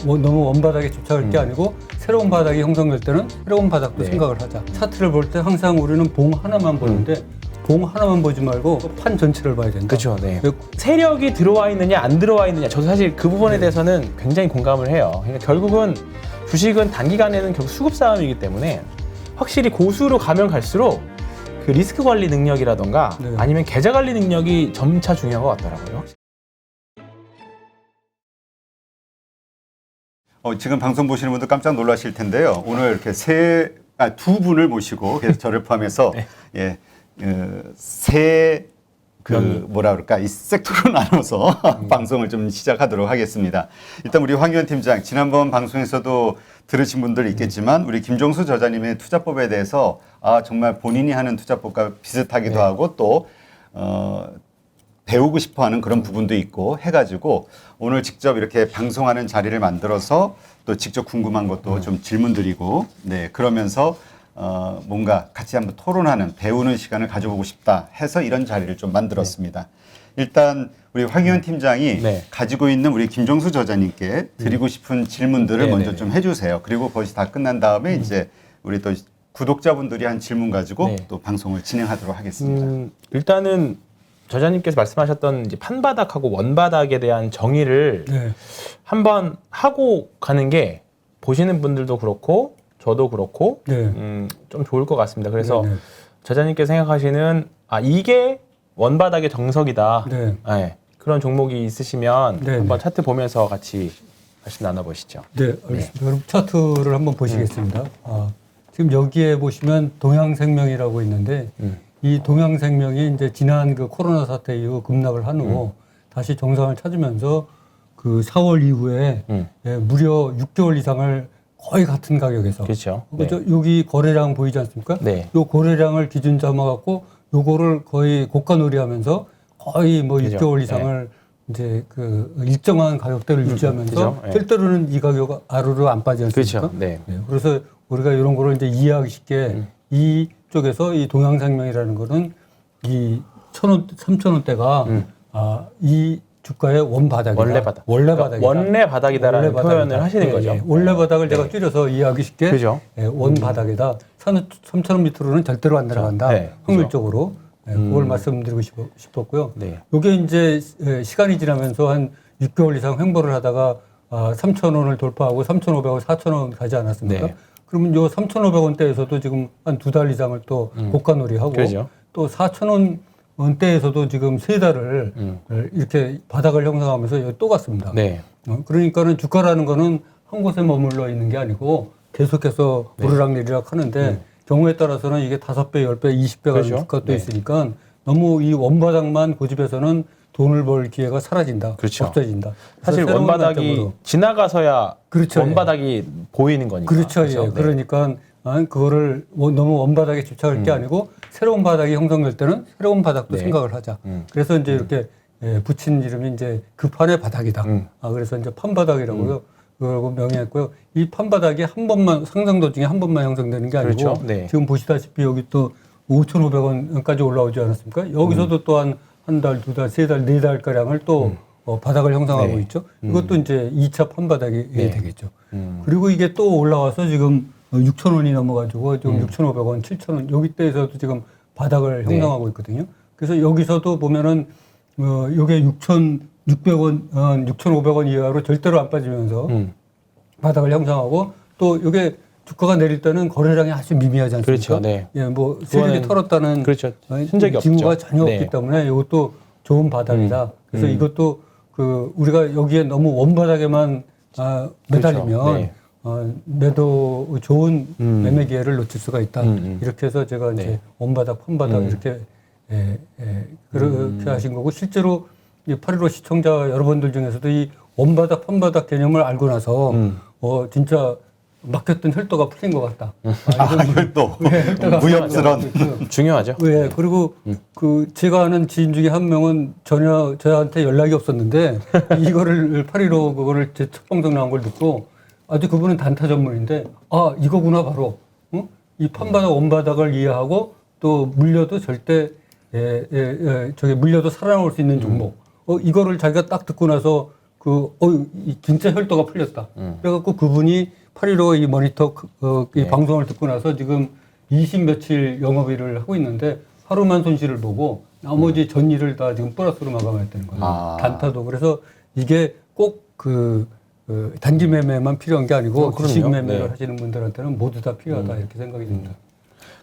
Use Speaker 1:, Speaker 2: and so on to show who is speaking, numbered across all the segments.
Speaker 1: 너무 원바닥에 집착할 게 아니고 새로운 바닥이 형성될 때는 새로운 바닥도
Speaker 2: 네.
Speaker 1: 생각을 하자. 차트를 볼 때 항상 우리는 봉 하나만 보는데 봉 하나만 보지 말고 판 전체를 봐야 된다.
Speaker 2: 그렇죠. 네. 세력이 들어와 있느냐 안 들어와 있느냐 저도 사실 그 부분에 대해서는 굉장히 공감을 해요. 그러니까 결국은 주식은 단기간에는 결국 수급 싸움이기 때문에 확실히 고수로 가면 갈수록 그 리스크 관리 능력이라던가
Speaker 1: 네.
Speaker 2: 아니면 계좌 관리 능력이 점차 중요한 것 같더라고요.
Speaker 3: 지금 방송 보시는 분들 깜짝 놀라실 텐데요. 오늘 이렇게 두 분을 모시고 그래서 저를 포함해서
Speaker 2: 네.
Speaker 3: 뭐라 그럴까 이 섹터로 나눠서 방송을 좀 시작하도록 하겠습니다. 일단 우리 황교안 팀장 지난번 방송에서도 들으신 분들 있겠지만 우리 김종수 저자님의 투자법에 대해서 정말 본인이 하는 투자법과 비슷하기도 하고 또 배우고 싶어하는 그런 부분도 있고 해가지고 오늘 직접 이렇게 방송하는 자리를 만들어서 또 직접 궁금한 것도 좀 질문드리고 그러면서 뭔가 같이 한번 토론하는 배우는 시간을 가져보고 싶다 해서 이런 자리를 좀 만들었습니다. 일단 우리 황교안 팀장이 가지고 있는 우리 김종수 저자님께 드리고 싶은 질문들을 먼저 좀 해주세요. 그리고 거기서 다 끝난 다음에 이제 우리 또 구독자분들이 한 질문 가지고 또 방송을 진행하도록 하겠습니다.
Speaker 2: 일단은 저자님께서 말씀하셨던 이제 판바닥하고 원바닥에 대한 정의를 한번 하고 가는 게 보시는 분들도 그렇고 저도 그렇고 좀 좋을 것 같습니다. 그래서 저자님께서 생각하시는 이게 원바닥의 정석이다. 그런 종목이 있으시면 한번 차트 보면서 같이 말씀 나눠보시죠.
Speaker 1: 네, 알겠습니다. 그럼 차트를 한번 보시겠습니다. 지금 여기에 보시면 동양생명이라고 있는데 이 동양생명이 이제 지난 그 코로나 사태 이후 급락을 한 후 다시 정상을 찾으면서 그 4월 이후에 무려 6개월 이상을 거의 같은 가격에서.
Speaker 2: 그렇죠.
Speaker 1: 여기 거래량 보이지 않습니까? 요 거래량을 기준 잡아갖고 요거를 거의 고가놀이하면서 거의 뭐 6개월 이상을 이제 그 일정한 가격대를 유지하면서 때때로는 이 가격 아래로 안 빠지 않습니까? 그래서 우리가 이런 거를 이제 이해하기 쉽게 이쪽에서 이 동양생명이라는 거는 이 3,000원대가 이 주가의 원바닥이다. 원래 바닥이다.
Speaker 2: 원래 바닥이다라는 표현을 하시는 거죠.
Speaker 1: 원래 바닥을 제가 줄여서 이해하기 쉽게 원바닥이다. 3,000원 밑으로는 절대로 안 내려간다. 확률적으로. 그걸 말씀드리고 싶었고요. 이게 이제 시간이 지나면서 한 6개월 이상 횡보를 하다가 3,000원을 돌파하고 3,500원, 4,000원 가지 않았습니까? 그러면 요 3,500원대에서도 지금 한 2달 이상을 또 고가놀이하고 또 4,000원 원대에서도 지금 3달을 이렇게 바닥을 형성하면서 여기 또 갔습니다. 그러니까는 주가라는 거는 한 곳에 머물러 있는 게 아니고 계속해서 오르락내리락 하는데 경우에 따라서는 이게 5배, 10배, 20배 가는 주가도 있으니까 너무 이 원바닥만 고집해서는 돈을 벌 기회가 사라진다. 없어진다.
Speaker 2: 사실 원바닥이 지나가서야 원바닥이 보이는 거니까.
Speaker 1: 그러니까 그거를 너무 원바닥에 집착할 게 아니고 새로운 바닥이 형성될 때는 새로운 바닥도 생각을 하자. 그래서 이제 이렇게 붙인 이름이 이제 그 판의 바닥이다. 그래서 이제 판바닥이라고요. 그러고 명의했고요. 이 판바닥이 한 번만 상승 도중에 한 번만 형성되는 게 아니고 지금 보시다시피 여기 또 5,500원까지 올라오지 않았습니까? 여기서도 또한 한 달, 2달, 3달, 4달 가량을 또 바닥을 형성하고 있죠. 이것도 이제 2차 판바닥이 되겠죠. 그리고 이게 또 올라와서 지금 6,000원이 넘어가지고 지금 6,500원, 7,000원 여기 때에서도 지금 바닥을 형성하고 있거든요. 그래서 여기서도 보면은 요게 6,600원, 6,500원 이하로 절대로 안 빠지면서 바닥을 형성하고 또 요게 주가가 내릴 때는 거래량이 아주 미미하지 않습니까? 뭐 세력이 털었다는
Speaker 2: 흔적이
Speaker 1: 징후가 전혀 없기 때문에 이것도 좋은 바닥이다. 그래서 이것도 그 우리가 여기에 너무 원바닥에만 매달리면 매도 좋은 매매 기회를 놓칠 수가 있다. 이렇게 해서 제가 이제 원바닥, 판바닥 이렇게 그렇게 하신 거고 실제로 8.15 시청자 여러분들 중에서도 이 원바닥, 판바닥 개념을 알고 나서 진짜 막혔던 혈도가 풀린 것 같다.
Speaker 3: 혈도. 무협스런.
Speaker 2: 중요하죠.
Speaker 1: 그리고 그 제가 아는 지인 중에 한 명은 전혀 저한테 연락이 없었는데 이거를 8.15 그거를 제 첫 방송 나온 걸 듣고 아주 그분은 단타 전문인데 이거구나 바로. 이 판바닥, 원바닥을 이해하고 또 물려도 절대 물려도 살아남을 수 있는 종목. 이거를 자기가 딱 듣고 나서 진짜 혈도가 풀렸다. 그래갖고 그분이 8.15 이 모니터 이 방송을 듣고 나서 지금 20 며칠 영업일을 하고 있는데 하루만 손실을 보고 나머지 전일을 다 지금 플러스로 마감했다는 거예요. 단타도. 그래서 이게 꼭 단기 매매만 필요한 게 아니고 주식 매매를 하시는 분들한테는 모두 다 필요하다 이렇게 생각이 듭니다.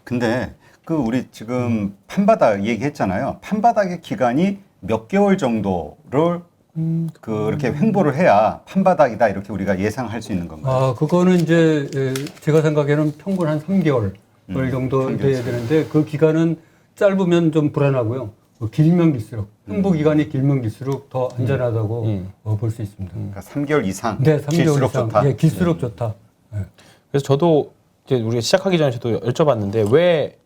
Speaker 3: 근데 우리 지금 판바닥 얘기했잖아요. 판바닥의 기간이 몇 개월 정도를 그렇게 횡보를 해야 판바닥이다 이렇게 우리가 예상할 수 있는 건가요?
Speaker 1: 그거는 이제 제가 생각에는 평균 한 3개월 정도 돼야 되는데 그 기간은 짧으면 좀 불안하고요. 길면 길수록 횡보 기간이 길면 길수록 더 안전하다고 볼 수 있습니다.
Speaker 3: 그러니까 3개월 이상,
Speaker 1: 네, 3개월
Speaker 3: 길수록
Speaker 1: 이상.
Speaker 3: 좋다.
Speaker 1: 예, 길수록 좋다. 네.
Speaker 2: 그래서 저도 이제 우리가 시작하기 전에 저도 여쭤봤는데 왜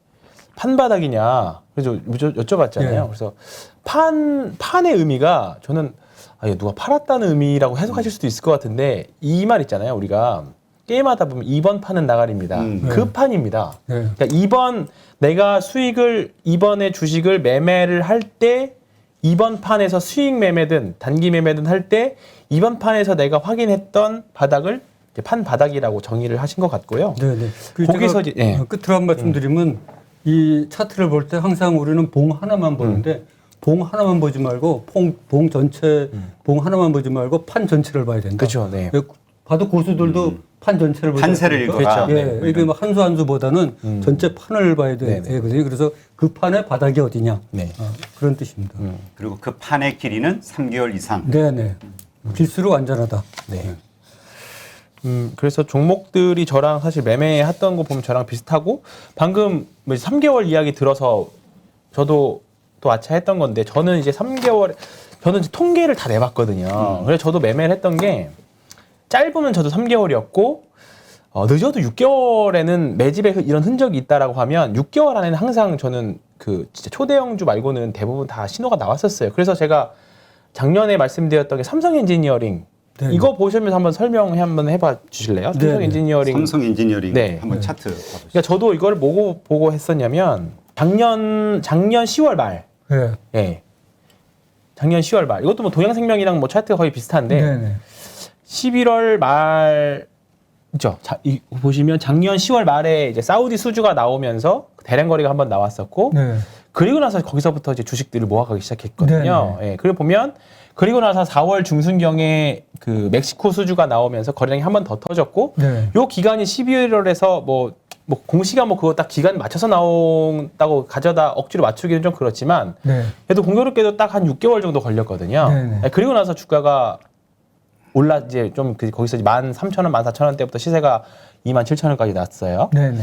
Speaker 2: 판바닥이냐 그래서 여쭤봤잖아요.
Speaker 1: 예.
Speaker 2: 그래서 판의 의미가 저는 누가 팔았다는 의미라고 해석하실 수도 있을 것 같은데 이 말 있잖아요. 우리가 게임하다 보면 2번 판은 나가리입니다. 그 판입니다.
Speaker 1: 네.
Speaker 2: 그러니까 내가 이번에 주식을 매매를 할 때 2번 판에서 수익 매매든 단기 매매든 할 때 2번 판에서 내가 확인했던 바닥을 이제 판 바닥이라고 정의를 하신 것 같고요.
Speaker 1: 네네.
Speaker 2: 거기서
Speaker 1: 제가 끝으로 한 말씀 드리면 이 차트를 볼 때 항상 우리는 봉 하나만 보는데 봉 하나만 보지 말고 봉 전체 봉 하나만 보지 말고 판 전체를 봐야 된다.
Speaker 2: 그렇죠. 네.
Speaker 1: 봐도 고수들도 판 전체를 보죠.
Speaker 3: 판세를 읽어라.
Speaker 1: 그렇죠. 예,
Speaker 3: 네.
Speaker 1: 이게 한 수 한 수보다는 전체 판을 봐야 되거든요. 그래서 그 판의 바닥이 어디냐
Speaker 2: 네.
Speaker 1: 그런 뜻입니다.
Speaker 3: 그리고 그 판의 길이는 3개월 이상.
Speaker 1: 네네. 길수록 안전하다.
Speaker 2: 네. 그래서 종목들이 저랑 사실 매매했던 거 보면 저랑 비슷하고 방금 3개월 이야기 들어서 저도 또 아차했던 건데 저는 이제 3개월 저는 이제 통계를 다 내봤거든요. 그래서 저도 매매를 했던 게 짧으면 저도 3개월이었고 늦어도 6개월에는 매집의 이런 흔적이 있다라고 하면 6개월 안에는 항상 저는 그 진짜 초대형주 말고는 대부분 다 신호가 나왔었어요. 그래서 제가 작년에 말씀드렸던 게 삼성 엔지니어링
Speaker 1: 네.
Speaker 2: 이거 보시면서 한번 설명 한번 해봐 주실래요?
Speaker 1: 네.
Speaker 2: 삼성 엔지니어링.
Speaker 3: 삼성 엔지니어링
Speaker 2: 네.
Speaker 3: 한번 차트 봐보시죠.
Speaker 2: 그러니까 저도 이걸 보고 했었냐면 작년 10월 말.
Speaker 1: 네.
Speaker 2: 예. 작년 10월 말. 이것도 뭐 동양생명이랑 뭐 차트가 거의 비슷한데
Speaker 1: 네네.
Speaker 2: 11월 말 있죠. 보시면 작년 10월 말에 이제 사우디 수주가 나오면서 대량 거래가 한번 나왔었고
Speaker 1: 네.
Speaker 2: 그리고 나서 거기서부터 이제 주식들을 모아가기 시작했거든요.
Speaker 1: 네네.
Speaker 2: 예. 그리고 보면 그리고 나서 4월 중순경에 그 멕시코 수주가 나오면서 거래량이 한 번 더 터졌고
Speaker 1: 네.
Speaker 2: 요 기간이 11월에서 뭐 공시가 뭐 그거 딱 기간 맞춰서 나온다고 가져다 억지로 맞추기는 좀 그렇지만
Speaker 1: 네.
Speaker 2: 그래도 공교롭게도 딱 한 6개월 정도 걸렸거든요.
Speaker 1: 네네.
Speaker 2: 예, 그리고 나서 주가가 올라 이제 좀 거기서 13,000원, 14,000원 때부터 시세가 27,000원까지 났어요.
Speaker 1: 네네.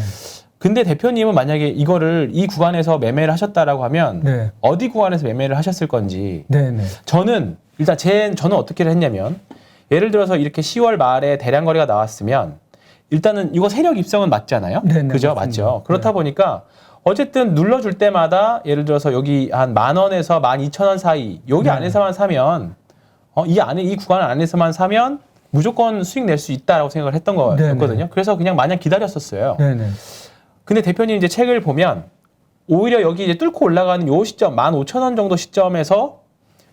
Speaker 2: 근데 대표님은 만약에 이거를 이 구간에서 매매를 하셨다라고 하면
Speaker 1: 네.
Speaker 2: 어디 구간에서 매매를 하셨을 건지
Speaker 1: 네네.
Speaker 2: 저는 일단 저는 어떻게 했냐면 예를 들어서 이렇게 10월 말에 대량 거래가 나왔으면 일단은 이거 세력 입성은 맞잖아요.
Speaker 1: 네네,
Speaker 2: 그죠?
Speaker 1: 맞습니다.
Speaker 2: 맞죠. 그렇다 보니까 어쨌든 눌러줄 때마다 예를 들어서 여기 한 10,000원에서 12,000원 사이 여기
Speaker 1: 네.
Speaker 2: 안에서만 사면 이 구간 안에서만 사면 무조건 수익 낼 수 있다라고 생각을 했던 거였거든요.
Speaker 1: 네네.
Speaker 2: 그래서 그냥 마냥 기다렸었어요.
Speaker 1: 네네.
Speaker 2: 근데 대표님 이제 책을 보면 오히려 여기 이제 뚫고 올라가는 요 시점 15,000원 정도 시점에서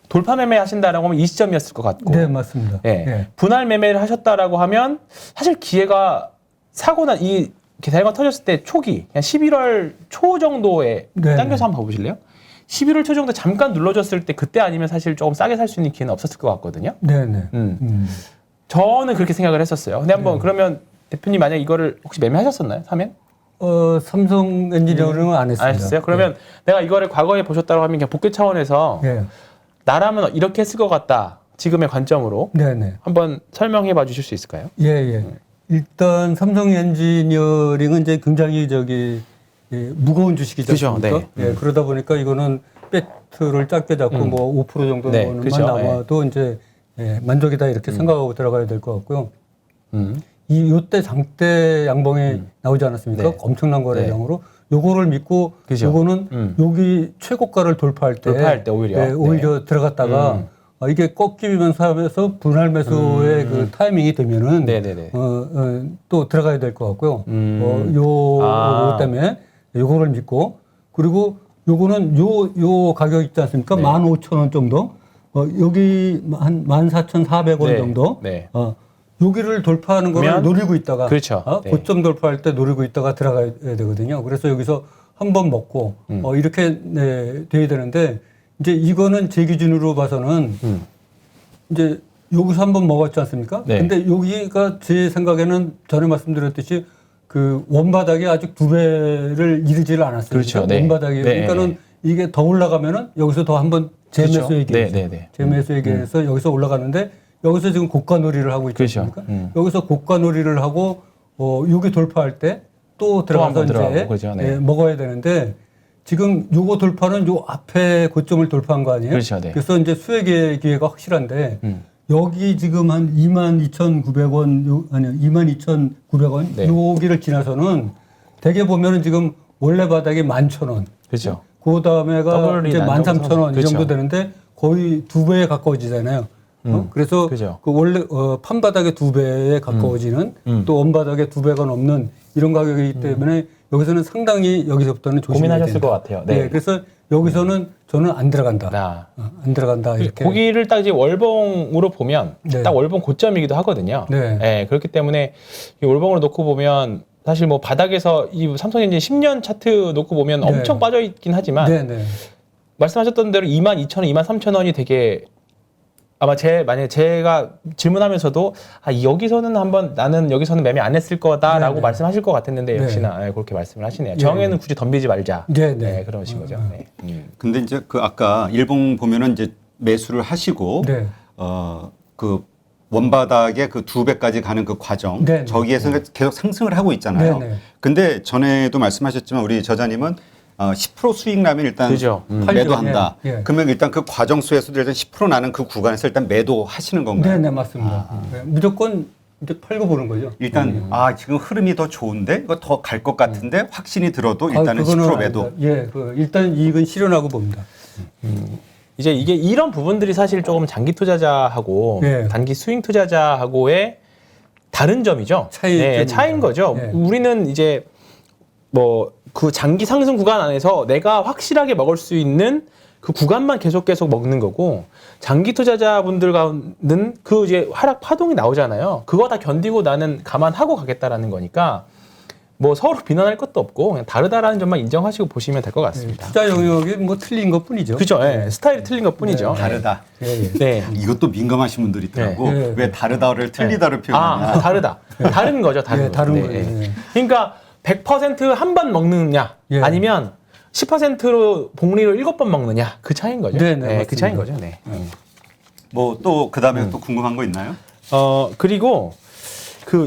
Speaker 2: 돌파 매매 하신다라고 하면 이 시점이었을 것 같고
Speaker 1: 네, 맞습니다.
Speaker 2: 예.
Speaker 1: 네.
Speaker 2: 분할 매매를 하셨다라고 하면 사실 기회가 사고나 이 대회가 터졌을 때 초기 그냥 11월 초 정도에
Speaker 1: 네네.
Speaker 2: 당겨서 한번 봐보실래요? 11월 초 정도 잠깐 눌러줬을 때 그때 아니면 사실 조금 싸게 살 수 있는 기회는 없었을 것 같거든요.
Speaker 1: 네네.
Speaker 2: 저는 그렇게 생각을 했었어요. 근데 한번 그러면 대표님 만약 이거를 혹시 매매하셨었나요? 사면?
Speaker 1: 삼성 엔지니어링은 안 했습니다.
Speaker 2: 안 하셨어요? 그러면 내가 이거를 과거에 보셨다고 하면 그냥 복귀 차원에서
Speaker 1: 네.
Speaker 2: 나라면 이렇게 했을 것 같다. 지금의 관점으로
Speaker 1: 네네.
Speaker 2: 한번 설명해 봐 주실 수 있을까요?
Speaker 1: 예, 예. 일단 삼성 엔지니어링은 이제 굉장히 무거운 주식이지
Speaker 2: 그죠,
Speaker 1: 않습니까?
Speaker 2: 네.
Speaker 1: 예, 그러다 보니까 이거는 배트를 짧게 잡고 뭐 5% 정도만
Speaker 2: 네, 그죠,
Speaker 1: 남아도 이제 만족이다 이렇게 생각하고 들어가야 될 것 같고요. 요때 장대 양봉이 나오지 않았습니까?
Speaker 2: 네.
Speaker 1: 엄청난 거래량으로 요거를 믿고
Speaker 2: 그죠.
Speaker 1: 요거는 여기 최고가를 돌파할 때
Speaker 2: 오히려
Speaker 1: 오히려 들어갔다가 이게 꺾이면서 하면서 분할 매수의 그 타이밍이 되면은
Speaker 2: 네네네.
Speaker 1: 또 들어가야 될 것 같고요. 요 때문에 요거를 믿고 그리고 요거는 요 가격 있지 않습니까?
Speaker 2: 네.
Speaker 1: 15,000원 정도. 여기 한 14,400원
Speaker 2: 네.
Speaker 1: 정도
Speaker 2: 네.
Speaker 1: 여기를 돌파하는 거를
Speaker 2: 그러면?
Speaker 1: 노리고 있다가
Speaker 2: 그렇죠. 네.
Speaker 1: 고점 돌파할 때 노리고 있다가 들어가야 되거든요. 그래서 여기서 한 번 먹고 이렇게 돼야 되는데 이제 이거는 제 기준으로 봐서는 이제 여기서 한 번 먹었지 않습니까?
Speaker 2: 네.
Speaker 1: 근데 여기가 제 생각에는 전에 말씀드렸듯이 그 원바닥이 아직 2배를 이르지를 않았어요.
Speaker 2: 그렇죠.
Speaker 1: 그러니까
Speaker 2: 네.
Speaker 1: 원바닥이
Speaker 2: 네.
Speaker 1: 그러니까는 이게 더 올라가면은 여기서 더 한번 재매수
Speaker 2: 그렇죠.
Speaker 1: 얘기해서
Speaker 2: 네, 네, 네.
Speaker 1: 재매수 얘기해서 여기서 올라가는데 여기서 지금 고가놀이를 하고 있지
Speaker 2: 그렇죠.
Speaker 1: 않습니까? 여기서 고가놀이를 하고 여기 돌파할 때 또 들어가서
Speaker 2: 한번
Speaker 1: 이제
Speaker 2: 들어가고, 그렇죠. 네.
Speaker 1: 먹어야 되는데 지금 요거 돌파는 요 앞에 고점을 돌파한 거 아니에요?
Speaker 2: 그렇죠. 네.
Speaker 1: 그래서 이제 수익의 기회가 확실한데 여기 지금 한 22,900원 아니요 22,900원
Speaker 2: 네.
Speaker 1: 여기를 지나서는 대개 보면은 지금 원래 바닥이 11,000원.
Speaker 2: 그렇죠.
Speaker 1: 그 다음에가
Speaker 2: 더블이
Speaker 1: 이제
Speaker 2: 난
Speaker 1: 13,000원 이
Speaker 2: 그렇죠.
Speaker 1: 정도 되는데 거의 2배에 가까워지잖아요. 그래서
Speaker 2: 그죠.
Speaker 1: 그 원래 판바닥의 2배에 가까워지는 또 원바닥의 2배가 넘는 이런 가격이기 때문에 여기서는 상당히 여기서부터는 조심해야
Speaker 2: 고민하셨을
Speaker 1: 된다.
Speaker 2: 것 같아요. 네.
Speaker 1: 그래서 여기서는 저는 안 들어간다.
Speaker 2: 나.
Speaker 1: 안 들어간다 이렇게.
Speaker 2: 고기를 딱 이제 월봉으로 보면
Speaker 1: 네.
Speaker 2: 딱 월봉 고점이기도 하거든요.
Speaker 1: 네.
Speaker 2: 그렇기 때문에 이 월봉으로 놓고 보면 사실 뭐 바닥에서 이 삼성전자 10년 차트 놓고 보면
Speaker 1: 네.
Speaker 2: 엄청 빠져 있긴 하지만
Speaker 1: 네네.
Speaker 2: 말씀하셨던 대로 22,000원, 23,000원이 되게 아마 만약에 제가 질문하면서도 여기서는 한번 나는 여기서는 매매 안 했을 거다라고
Speaker 1: 네네.
Speaker 2: 말씀하실 것 같았는데
Speaker 1: 네.
Speaker 2: 역시나 그렇게 말씀을 하시네요. 정에는 굳이 덤비지 말자.
Speaker 1: 네네.
Speaker 2: 그러신 거죠. 네.
Speaker 3: 근데 이제 그 아까 일봉 보면은 이제 매수를 하시고
Speaker 1: 네.
Speaker 3: 그 원바닥에 그 2배까지 가는 그 과정
Speaker 1: 네네.
Speaker 3: 저기에서 계속 상승을 하고 있잖아요.
Speaker 1: 네네.
Speaker 3: 근데 전에도 말씀하셨지만 우리 저자님은 10% 수익 나면 일단
Speaker 2: 그죠.
Speaker 3: 매도한다.
Speaker 1: 예, 예.
Speaker 3: 그러면 일단 그 과정 수에서도 일단 10% 나는 그 구간에서 일단 매도하시는 건가요?
Speaker 1: 네네 맞습니다. 네, 무조건 이제 팔고 보는 거죠.
Speaker 3: 일단 지금 흐름이 더 좋은데 이거 더 갈 것 같은데 확신이 들어도 일단은
Speaker 1: 그거는
Speaker 3: 10% 매도.
Speaker 1: 아닙니다. 예, 일단 이익은 실현하고 봅니다.
Speaker 2: 이제 이게 이런 부분들이 사실 조금 장기 투자자하고
Speaker 1: 네.
Speaker 2: 단기 스윙 투자자하고의 다른 점이죠. 차이인 거죠.
Speaker 1: 네.
Speaker 2: 우리는 이제 뭐 그 장기 상승 구간 안에서 내가 확실하게 먹을 수 있는 그 구간만 계속 먹는 거고 장기 투자자분들과는 그 이제 하락 파동이 나오잖아요. 그거 다 견디고 나는 감안하고 가겠다라는 거니까 뭐 서로 비난할 것도 없고 그냥 다르다라는 점만 인정하시고 보시면 될 것 같습니다.
Speaker 1: 투자 영역이 뭐 틀린 것 뿐이죠.
Speaker 2: 그죠? 스타일이 틀린 것 뿐이죠.
Speaker 3: 다르다.
Speaker 1: 예.
Speaker 3: 이것도 민감하신 분들이 있더라고.
Speaker 1: 네.
Speaker 3: 왜 다르다를 틀리다를 표현하냐.
Speaker 2: 다르다. 다른 거죠, 다른 거.
Speaker 1: 다른 거예요. 예.
Speaker 2: 그러니까 100% 한 번 먹느냐,
Speaker 1: 예.
Speaker 2: 아니면 10%로 복리로 7번 먹느냐, 그 차이인 거죠.
Speaker 1: 네,
Speaker 2: 그 차이인 거죠.
Speaker 3: 뭐 또 그다음에 또 궁금한 거 있나요?
Speaker 2: 그리고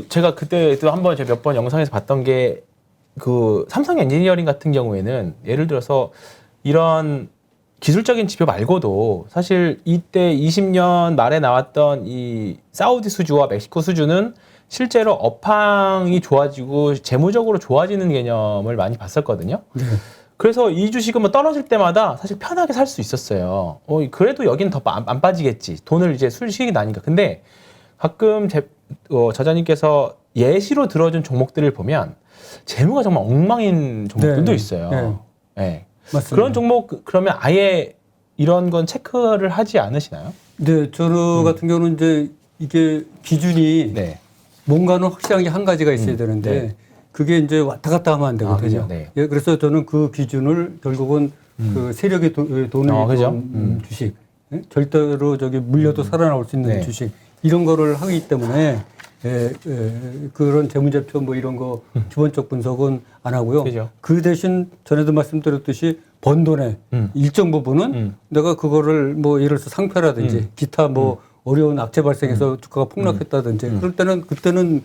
Speaker 2: 제가 그때도 한번 몇 번 영상에서 봤던 게 그 삼성 엔지니어링 같은 경우에는 예를 들어서 이런 기술적인 지표 말고도 사실 이때 20년 말에 나왔던 이 사우디 수주와 멕시코 수주는 실제로 업황이 좋아지고 재무적으로 좋아지는 개념을 많이 봤었거든요.
Speaker 1: 네.
Speaker 2: 그래서 이 주식은 뭐 떨어질 때마다 사실 편하게 살 수 있었어요. 그래도 여긴 더 안 빠지겠지. 돈을 이제 수익이 나니까. 근데 가끔 저자님께서 예시로 들어준 종목들을 보면 재무가 정말 엉망인 종목들도
Speaker 1: 네.
Speaker 2: 있어요. 네.
Speaker 1: 맞습니다.
Speaker 2: 그런 종목 그러면 아예 이런 건 체크를 하지 않으시나요?
Speaker 1: 네, 저 같은 경우는 이제 이게 기준이
Speaker 2: 네.
Speaker 1: 뭔가는 확실한 게 한 가지가 있어야 되는데
Speaker 2: 네.
Speaker 1: 그게 이제 왔다 갔다 하면 안 되거든요.
Speaker 2: 그죠. 네.
Speaker 1: 예, 그래서 저는 그 기준을 결국은 그 세력의 돈을
Speaker 2: 그죠.
Speaker 1: 주식, 예? 절대로 저기 물려도 살아나올 수 있는
Speaker 2: 네.
Speaker 1: 주식 이런 거를 하기 때문에 그런 재무제표 뭐 이런 거 기본적 분석은 안 하고요.
Speaker 2: 그죠.
Speaker 1: 그 대신 전에도 말씀드렸듯이 번 돈의 일정 부분은 내가 그거를 뭐 예를 들어서 상패라든지 기타 뭐 어려운 악재 발생해서 주가가 폭락했다든지 그럴 때는 그때는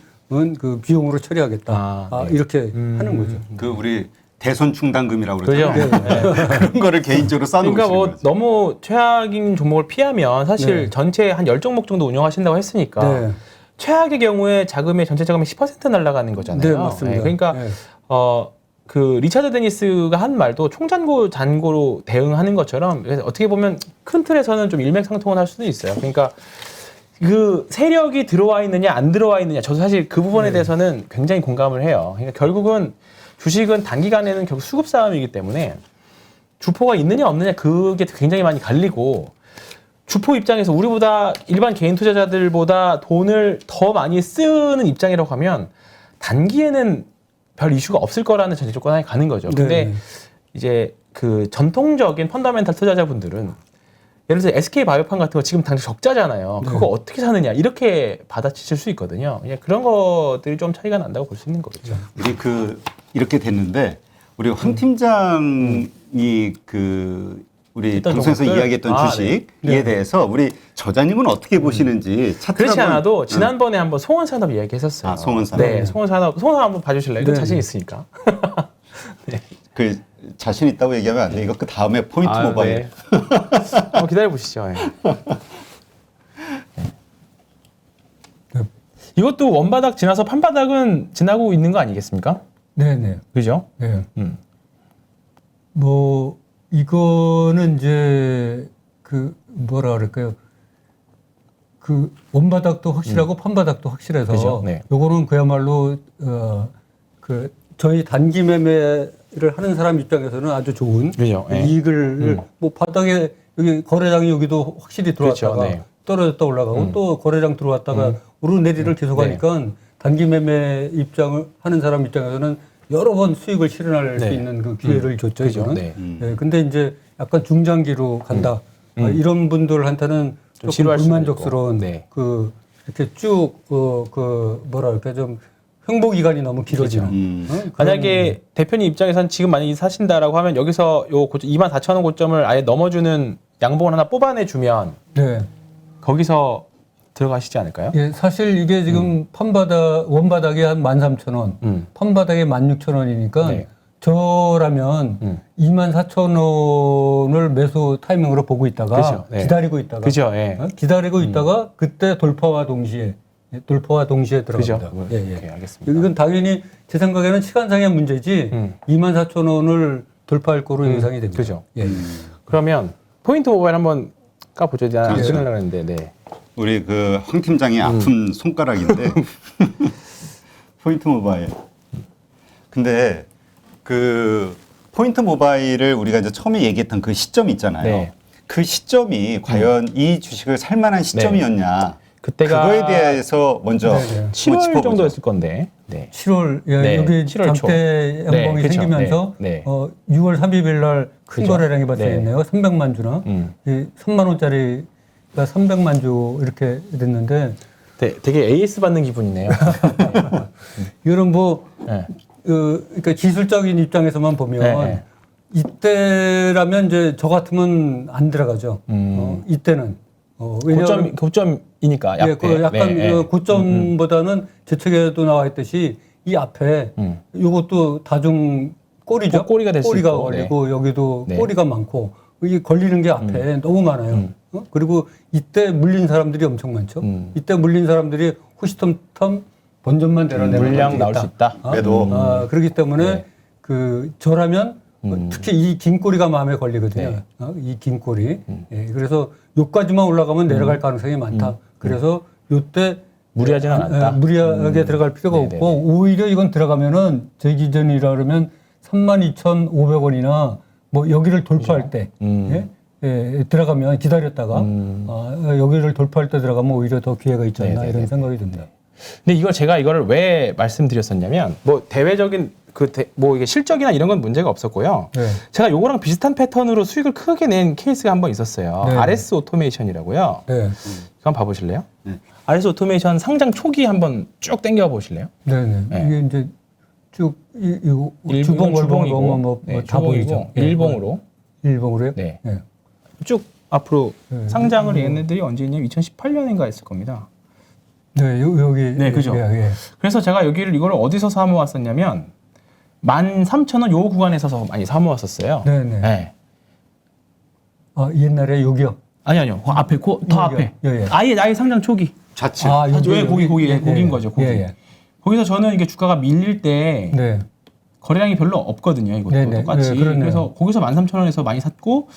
Speaker 1: 그 비용으로 처리하겠다. 이렇게 하는 거죠.
Speaker 3: 그 우리 대손 충당금이라고
Speaker 2: 그죠.
Speaker 3: 그러잖아요. 그런 거를 개인적으로 쌓아놓으시는
Speaker 2: 그러니까 뭐
Speaker 3: 거죠.
Speaker 2: 너무 최악인 종목을 피하면 사실
Speaker 1: 네.
Speaker 2: 전체 한 10종목 정도 운영하신다고 했으니까
Speaker 1: 네.
Speaker 2: 최악의 경우에 자금의 전체 자금의 10% 날아가는 거잖아요.
Speaker 1: 네, 맞습니다.
Speaker 2: 그러니까
Speaker 1: 네.
Speaker 2: 그 리차드 데니스가 한 말도 총잔고 잔고로 대응하는 것처럼 어떻게 보면 큰 틀에서는 좀 일맥상통을 할 수도 있어요. 그러니까 그 세력이 들어와 있느냐 안 들어와 있느냐 저도 사실 그 부분에 대해서는 굉장히 공감을 해요. 그러니까 결국은 주식은 단기간에는 결국 수급 싸움이기 때문에 주포가 있느냐 없느냐 그게 굉장히 많이 갈리고 주포 입장에서 우리보다 일반 개인 투자자들보다 돈을 더 많이 쓰는 입장이라고 하면 단기에는 별 이슈가 없을 거라는 전제 조건 하에 가는 거죠. 근데
Speaker 1: 네.
Speaker 2: 이제 그 전통적인 펀더멘탈 투자자분들은 예를 들어서 SK 바이오팜 같은 거 지금 당장 적자잖아요.
Speaker 1: 네.
Speaker 2: 그거 어떻게 사느냐 이렇게 받아치실 수 있거든요. 그냥 그런 것들이 좀 차이가 난다고 볼 수 있는 거겠죠.
Speaker 3: 우리 이렇게 됐는데 우리 황 팀장이 우리
Speaker 2: 했던
Speaker 3: 방송에서
Speaker 2: 종목들?
Speaker 3: 이야기했던 주식에
Speaker 1: 네.
Speaker 3: 대해서 우리 저자님은 어떻게 보시는지 차트
Speaker 2: 그렇지
Speaker 3: 한번-
Speaker 2: 않아도 지난번에 한번 송원산업 이야기했었어요.
Speaker 3: 아, 송원산업.
Speaker 2: 네, 송원산업 한번 봐주실래요? 이거
Speaker 1: 네.
Speaker 2: 자신 있으니까.
Speaker 3: 그 자신 있다고 얘기하면 안 돼. 이거 그 다음에 포인트 모바일.
Speaker 2: 네. 한번 기다려 보시죠. 네. 이것도 원바닥 지나서 판바닥은 지나고 있는 거 아니겠습니까?
Speaker 1: 네네.
Speaker 2: 그죠?
Speaker 1: 네. 뭐 이거는 이제 뭐라 그럴까요? 원바닥도 확실하고 판바닥도 확실해서
Speaker 2: 그죠? 네.
Speaker 1: 요거는 그야말로 저희 단기 매매를 하는 사람 입장에서는 아주 좋은
Speaker 2: 그죠? 네.
Speaker 1: 이익을 뭐 바닥에 여기 거래량이 여기도 확실히 들어왔다가
Speaker 2: 그렇죠. 네.
Speaker 1: 떨어졌다 올라가고 또 거래량 들어왔다가 오르내리를 계속하니까 단기 매매 입장을 하는 사람 입장에서는 여러 번 수익을 실현할 수
Speaker 2: 네.
Speaker 1: 있는 그 기회를 줬죠.
Speaker 2: 그죠.
Speaker 1: 이거는.
Speaker 2: 네.
Speaker 1: 네, 근데 이제 약간 중장기로 간다. 이런 분들한테는
Speaker 2: 좀
Speaker 1: 조금
Speaker 2: 싫어할 수도
Speaker 1: 불만족스러운
Speaker 2: 있고. 네.
Speaker 1: 이렇게 쭉 뭐라 그럴까 좀 행보 기간이 너무 길어지는.
Speaker 3: 음.
Speaker 2: 만약에 대표님 입장에서는 지금 만약에 사신다라고 하면 여기서 요 24,000원 고점을 아예 넘어주는 양봉을 하나 뽑아내주면
Speaker 1: 네.
Speaker 2: 거기서 들어가시지 않을까요?
Speaker 1: 예, 사실 이게 지금 원바닥이 한 13,000원, 판바닥이 16,000원이니까
Speaker 2: 네.
Speaker 1: 저라면 24,000원을 매수 타이밍으로 보고 있다가
Speaker 2: 그죠, 네.
Speaker 1: 기다리고 있다가
Speaker 2: 그죠, 예.
Speaker 1: 기다리고 있다가 그때 돌파와 동시에 들어갑니다.
Speaker 2: 그죠.
Speaker 1: 예, 예.
Speaker 2: 오케이, 알겠습니다.
Speaker 1: 이건 당연히 제 생각에는 시간상의 문제지 24,000원을 돌파할 거로 예상이 됩니다.
Speaker 2: 그죠.
Speaker 1: 예.
Speaker 2: 그러면 포인트 모바일 한번 까보죠. 안
Speaker 3: 그렇죠.
Speaker 2: 끊으려고 했는데, 네.
Speaker 3: 우리 황 팀장이 아픈 손가락인데 포인트 모바일. 근데 포인트 모바일을 우리가 이제 처음에 얘기했던 그 시점이 있잖아요.
Speaker 2: 네.
Speaker 3: 그 시점이 과연 이 주식을 살 만한 시점이었냐?
Speaker 2: 그때가
Speaker 3: 그거에 대해서 먼저
Speaker 1: 네, 네.
Speaker 3: 한번
Speaker 2: 7월
Speaker 3: 짚어보죠.
Speaker 2: 정도였을 건데. 네.
Speaker 1: 7월
Speaker 2: 네,
Speaker 1: 여기
Speaker 2: 7월 초.
Speaker 1: 장대
Speaker 2: 네,
Speaker 1: 양봉이
Speaker 2: 그쵸.
Speaker 1: 생기면서
Speaker 2: 네, 네.
Speaker 1: 6월 30일 날 큰
Speaker 2: 그죠.
Speaker 1: 거래량이 발생했네요. 300만 주나. 3만 원짜리가 300만 주 이렇게 됐는데
Speaker 2: 되게 AS 받는 기분이네요.
Speaker 1: 이런
Speaker 2: 네.
Speaker 1: 그러니까 기술적인 입장에서만 보면
Speaker 2: 네, 네.
Speaker 1: 이때라면 이제 저 같으면 안 들어가죠. 이때는 왜냐하면
Speaker 2: 고점이니까
Speaker 1: 예,
Speaker 2: 약간
Speaker 1: 약간 고점보다는 제 책에도 나와 있듯이 이 앞에 이것도 다중 꼬리죠.
Speaker 2: 꼬리가 될수
Speaker 1: 꼬리가
Speaker 2: 있고,
Speaker 1: 걸리고 여기도
Speaker 2: 네.
Speaker 1: 꼬리가 많고 이게 걸리는 게 앞에 너무 많아요. 그리고 이때 물린 사람들이 엄청 많죠. 이때 물린 사람들이 호시탐탐 본전만 내려내는
Speaker 2: 물량 나올 수 있다.
Speaker 3: 매도.
Speaker 1: 그렇기 때문에
Speaker 2: 네.
Speaker 1: 저라면 특히 이 긴 꼬리가 마음에 걸리거든요.
Speaker 2: 네.
Speaker 1: 이 긴 꼬리. 예, 그래서 요까지만 올라가면 내려갈 가능성이 많다. 그래서 요때
Speaker 2: 무리하지는 않았다.
Speaker 1: 무리하게 들어갈 필요가
Speaker 2: 네네네.
Speaker 1: 없고 오히려 이건 들어가면은 제 기준이라 그러면 32,500원이나 뭐 여기를 돌파할 때 들어가면 기다렸다가 여기를 돌파할 때 들어가면 오히려 더 기회가 있지 않나
Speaker 2: 네네네.
Speaker 1: 이런 생각이 듭니다.
Speaker 2: 근데 제가 이거를 왜 말씀드렸었냐면 뭐 대외적인 뭐 이게 실적이나 이런 건 문제가 없었고요.
Speaker 1: 네.
Speaker 2: 제가 요거랑 비슷한 패턴으로 수익을 크게 낸 케이스가 한 번 있었어요.
Speaker 1: 네.
Speaker 2: RS 오토메이션이라고.
Speaker 1: 네.
Speaker 2: 이거 한번 봐보실래요?
Speaker 3: 네.
Speaker 2: RS 오토메이션 상장 초기 한번 쭉 당겨 보실래요?
Speaker 1: 네네.
Speaker 2: 네.
Speaker 1: 이게 이제 쭉 이거
Speaker 2: 일봉,
Speaker 1: 주봉
Speaker 2: 주봉이고,
Speaker 1: 월봉 뭐
Speaker 2: 네,
Speaker 1: 다 보이죠.
Speaker 2: 일봉으로
Speaker 1: 일봉으로요?
Speaker 2: 네.
Speaker 1: 네.
Speaker 2: 쭉 앞으로
Speaker 1: 네.
Speaker 2: 상장을 얘네들이 언제냐면 2018년인가 했을 겁니다.
Speaker 1: 네, 여기.
Speaker 2: 네, 그죠.
Speaker 1: 예.
Speaker 2: 그래서 제가 이걸 어디서 사 모았었냐면 13,000원 요 구간에서 많이 사 모았었어요.
Speaker 1: 네네.
Speaker 2: 네.
Speaker 1: 옛날에 여기요.
Speaker 2: 아니요. 그 앞에 더
Speaker 1: 여기요.
Speaker 2: 앞에.
Speaker 1: 예.
Speaker 2: 아예 상장 초기.
Speaker 3: 좌측.
Speaker 2: 왜 고기
Speaker 1: 예,
Speaker 2: 고기인
Speaker 1: 예.
Speaker 2: 거죠. 고기.
Speaker 1: 예.
Speaker 2: 거기서 저는 이게 주가가 밀릴 때
Speaker 1: 네.
Speaker 2: 거래량이 별로 없거든요. 이것도
Speaker 1: 네네.
Speaker 2: 똑같이.
Speaker 1: 네, 그러네요.
Speaker 2: 그래서 거기서 13,000원에서 많이 샀고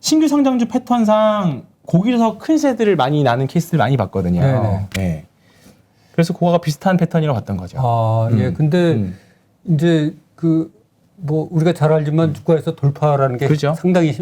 Speaker 2: 신규 상장주 패턴상 거기서 큰 세들을 많이 나는 케이스를 많이 봤거든요.
Speaker 1: 네네.
Speaker 2: 네. 그래서 그거가 비슷한 패턴이라고 봤던 거죠.
Speaker 1: 예. 근데 이제 뭐 우리가 잘 알지만 주가에서 돌파라는 게
Speaker 2: 그렇죠.
Speaker 1: 상당히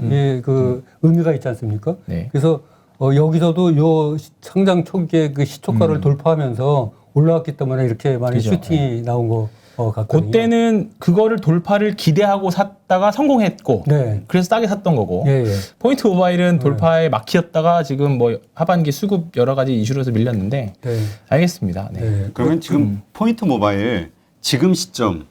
Speaker 1: 의미가 있지 않습니까?
Speaker 2: 네.
Speaker 1: 그래서 여기서도 요 상장 초기에 그 시초가를 돌파하면서 올라왔기 때문에 이렇게 많이
Speaker 2: 그죠.
Speaker 1: 슈팅이 나온 거 같거든요.
Speaker 2: 그때는 그거를 돌파를 기대하고 샀다가 성공했고
Speaker 1: 네.
Speaker 2: 그래서 싸게 샀던 거고
Speaker 1: 예, 예.
Speaker 2: 포인트 모바일은 돌파에 막히었다가 지금 뭐 하반기 수급 여러 가지 이슈로 해서 밀렸는데
Speaker 1: 네.
Speaker 2: 알겠습니다. 네.
Speaker 1: 네.
Speaker 3: 그러면 지금 포인트 모바일 지금 시점의